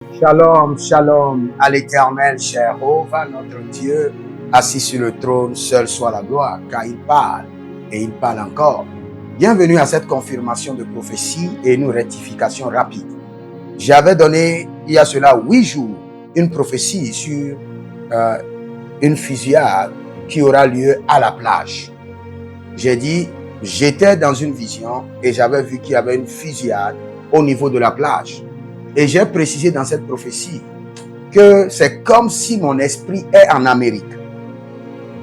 Shalom, shalom à l'Éternel, Jéhovah, notre Dieu, assis sur le trône, seul soit la gloire, car il parle et il parle encore. Bienvenue à cette confirmation de prophétie et une rectification rapide. J'avais donné, il y a cela 8 jours, une prophétie sur une fusillade qui aura lieu à la plage. J'ai dit, j'étais dans une vision et j'avais vu qu'il y avait une fusillade au niveau de la plage. Et j'ai précisé dans cette prophétie que c'est comme si mon esprit est en Amérique.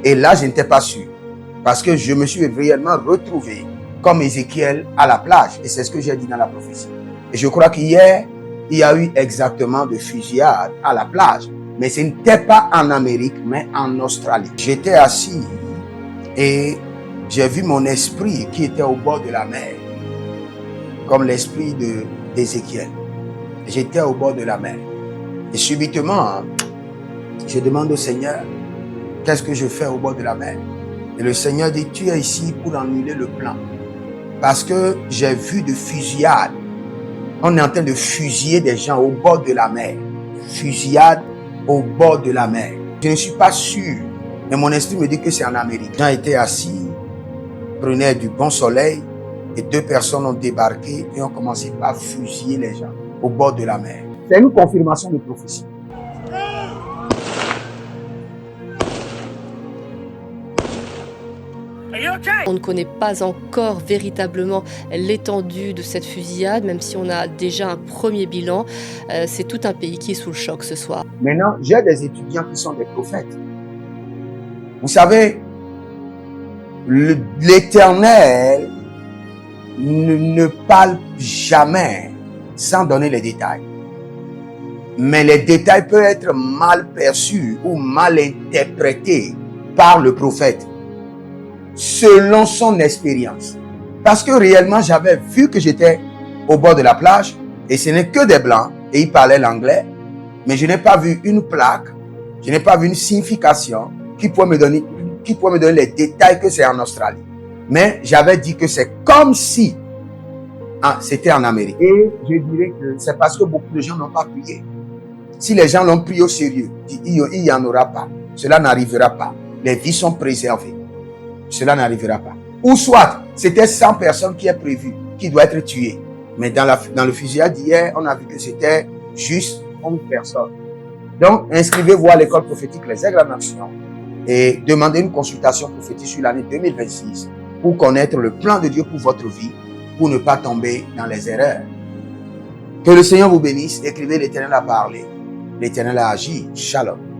Et là, je n'étais pas sûr. Parce que je me suis réellement retrouvé comme Ézéchiel à la plage. Et c'est ce que j'ai dit dans la prophétie. Et je crois qu'hier, il y a eu exactement de fusillade à la plage. Mais ce n'était pas en Amérique, mais en Australie. J'étais assis et j'ai vu mon esprit qui était au bord de la mer. Comme l'esprit d'Ézéchiel. J'étais au bord de la mer. Et subitement, je demande au Seigneur, qu'est-ce que je fais au bord de la mer? Et le Seigneur dit, tu es ici pour annuler le plan. Parce que j'ai vu de fusillade. On est en train de fusiller des gens au bord de la mer. Fusillade au bord de la mer. Je ne suis pas sûr. Mais mon esprit me dit que c'est en Amérique. J'ai été assis, prenaient du bon soleil. Et 2 personnes ont débarqué et ont commencé par fusiller les gens au bord de la mer. C'est une confirmation de prophétie. On ne connaît pas encore véritablement l'étendue de cette fusillade, même si on a déjà un premier bilan. C'est tout un pays qui est sous le choc ce soir. Maintenant, j'ai des étudiants qui sont des prophètes. Vous savez, l'Éternel ne parle jamais sans donner les détails. Mais les détails peuvent être mal perçus ou mal interprétés par le prophète selon son expérience. Parce que réellement, j'avais vu que j'étais au bord de la plage et ce n'est que des blancs et ils parlaient l'anglais, mais je n'ai pas vu une plaque, je n'ai pas vu une signification qui pourrait me donner les détails que c'est en Australie. Mais j'avais dit que c'est comme si c'était en Amérique. Et je dirais que c'est parce que beaucoup de gens n'ont pas prié. Si les gens l'ont pris au sérieux, il n'y en aura pas. Cela n'arrivera pas. Les vies sont préservées. Cela n'arrivera pas. Ou soit, c'était 100 personnes qui est prévu, qui doivent être tuées. Mais dans le fusillade d'hier, on a vu que c'était juste 11 personnes. Donc, inscrivez-vous à l'école prophétique Les Aigles en Action et demandez une consultation prophétique sur l'année 2026 pour connaître le plan de Dieu pour votre vie, pour ne pas tomber dans les erreurs. Que le Seigneur vous bénisse. Écrivez, l'Éternel a parlé. L'Éternel a agi. Shalom.